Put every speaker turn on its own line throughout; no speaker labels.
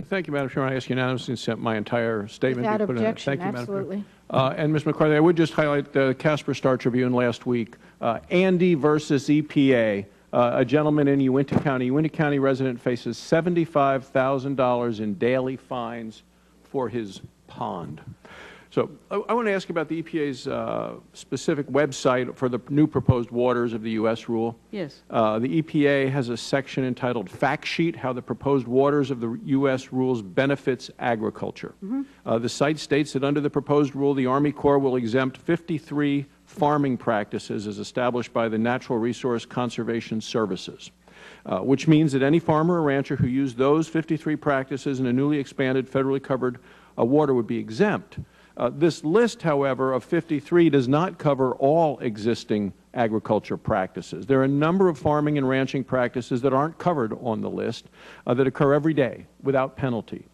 Thank you, Madam Chairman. I ask unanimously consent my entire statement
Without
be put
objection,
in. Thank you,
absolutely.
Madam Chairman. And Ms. McCarthy, I would just highlight the Casper Star Tribune last week. Andy versus EPA. A gentleman in Uintah County. Uintah County resident faces $75,000 in daily fines for his pond. So I want to ask you about the EPA's specific website for the new proposed waters of the U.S. rule.
Yes.
The EPA has a section entitled Fact Sheet, How the Proposed Waters of the U.S. Rules Benefits Agriculture. The site states that under the proposed rule, the Army Corps will exempt 53 farming practices as established by the Natural Resource Conservation Services, which means that any farmer or rancher who used those 53 practices in a newly expanded federally covered water would be exempt. This list, however, of 53 does not cover all existing agriculture practices. There are a number of farming and ranching practices that aren't covered on the list that occur every day without penalty.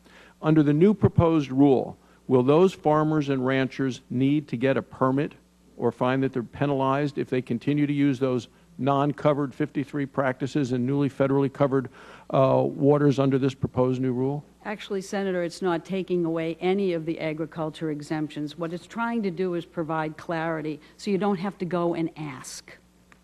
Under the new proposed rule, will those farmers and ranchers need to get a permit or find that they're penalized if they continue to use those non-covered 53 practices in newly federally covered waters under this proposed new rule?
Actually, Senator, it's not taking away any of the agriculture exemptions. What it's trying to do is provide clarity so you don't have to go and ask.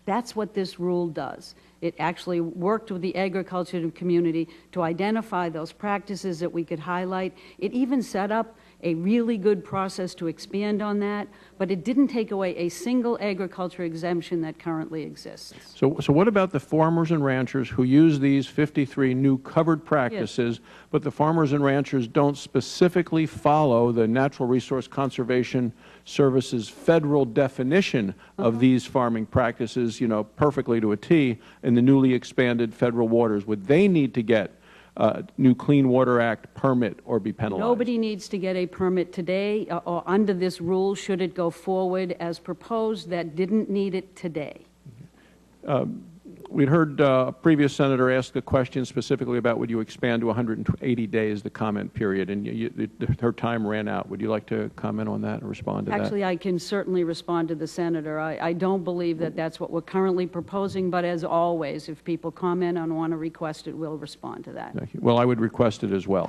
That's what this rule does. It actually worked with the agriculture community to identify those practices that we could highlight. It even set up a really good process to expand on that, but it didn't take away a single agriculture exemption that currently exists.
So what about the farmers and ranchers who use these 53 new covered practices, yes, but the farmers and ranchers don't specifically follow the Natural Resource Conservation Service's federal definition of these farming practices, you know, perfectly to a T in the newly expanded federal waters? Would they need to get new Clean Water Act permit or be penalized?
Nobody needs to get a permit today or under this rule should it go forward as proposed that didn't need it today.
We'd heard a previous senator ask a question specifically about would you expand to 180 days the comment period, and her time ran out. Would you like to comment on that or respond to that?
Actually, I can certainly respond to the senator. I don't believe that that's what we're currently proposing, but as always, if people comment and want to request it, we'll respond to that.
Thank you. Well, I would request it as well.